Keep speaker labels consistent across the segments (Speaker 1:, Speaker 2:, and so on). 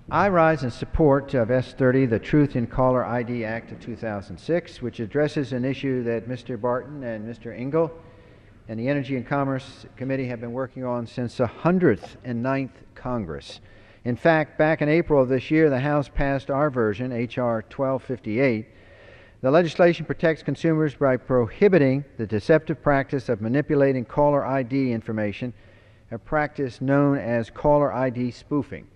Speaker 1: I rise in support of S30, the Truth-in-Caller-ID Act of 2006, which addresses an issue that Mr. Barton and Mr. Engel and the Energy and Commerce Committee have been working on since the 109th Congress. In fact, back in April of this year, the House passed our version, H.R. 1258. The legislation protects consumers by prohibiting the deceptive practice of manipulating caller ID information, a practice known as caller ID spoofing.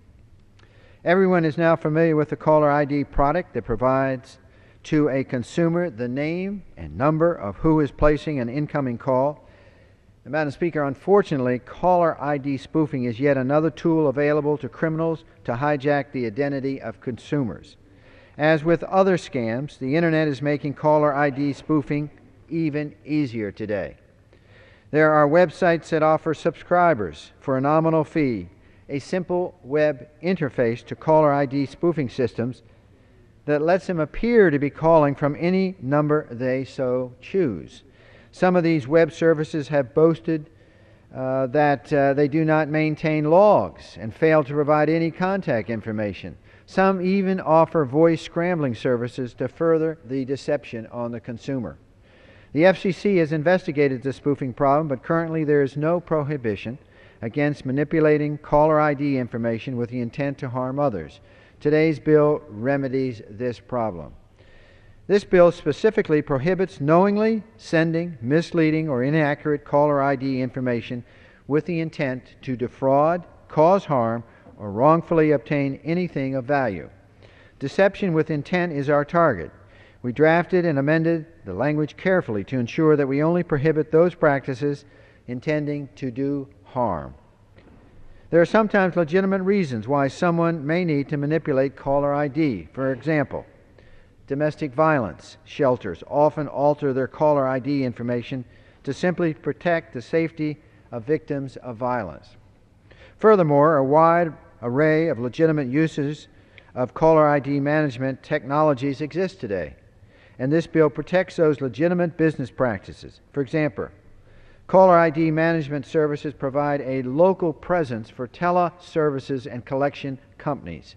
Speaker 1: Everyone is now familiar with the caller ID product that provides to a consumer the name and number of who is placing an incoming call. And Madam Speaker, unfortunately, caller ID spoofing is yet another tool available to criminals to hijack the identity of consumers. As with other scams, the Internet is making caller ID spoofing even easier today. There are websites that offer subscribers for a nominal fee a simple web interface to caller ID spoofing systems that lets them appear to be calling from any number they so choose. Some of these web services have boasted that they do not maintain logs and fail to provide any contact information. Some even offer voice scrambling services to further the deception on the consumer. The FCC has investigated the spoofing problem, but currently there is no prohibition against manipulating caller ID information with the intent to harm others. Today's bill remedies this problem. This bill specifically prohibits knowingly sending misleading or inaccurate caller ID information with the intent to defraud, cause harm, or wrongfully obtain anything of value. Deception with intent is our target. We drafted and amended the language carefully to ensure that we only prohibit those practices intending to do harm. There are sometimes legitimate reasons why someone may need to manipulate caller ID. For example, domestic violence shelters often alter their caller ID information to simply protect the safety of victims of violence. Furthermore, a wide array of legitimate uses of caller ID management technologies exist today, and this bill protects those legitimate business practices. For example, caller ID management services provide a local presence for teleservices and collection companies.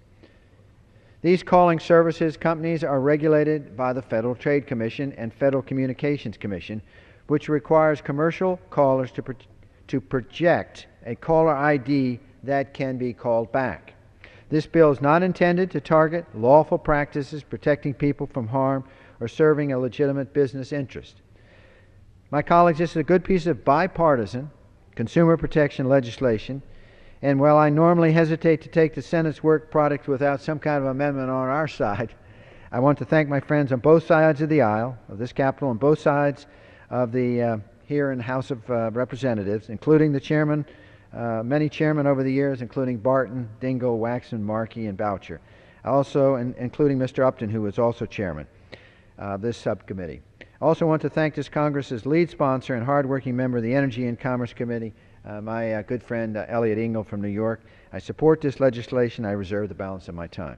Speaker 1: These calling services companies are regulated by the Federal Trade Commission and Federal Communications Commission, which requires commercial callers to project a caller ID that can be called back. This bill is not intended to target lawful practices protecting people from harm or serving a legitimate business interest. My colleagues, this is a good piece of bipartisan consumer protection legislation, and while I normally hesitate to take the Senate's work product without some kind of amendment on our side, I want to thank my friends on both sides of the aisle of this Capitol, on both sides of the here in the House of Representatives, including the chairman, many chairmen over the years, including Barton, Dingell, Waxman, Markey, and Boucher, also including Mr. Upton, who was also chairman of this subcommittee. I also want to thank this Congress's lead sponsor and hardworking member of the Energy and Commerce Committee, my good friend Elliot Engel from New York. I support this legislation. I reserve the balance of my time.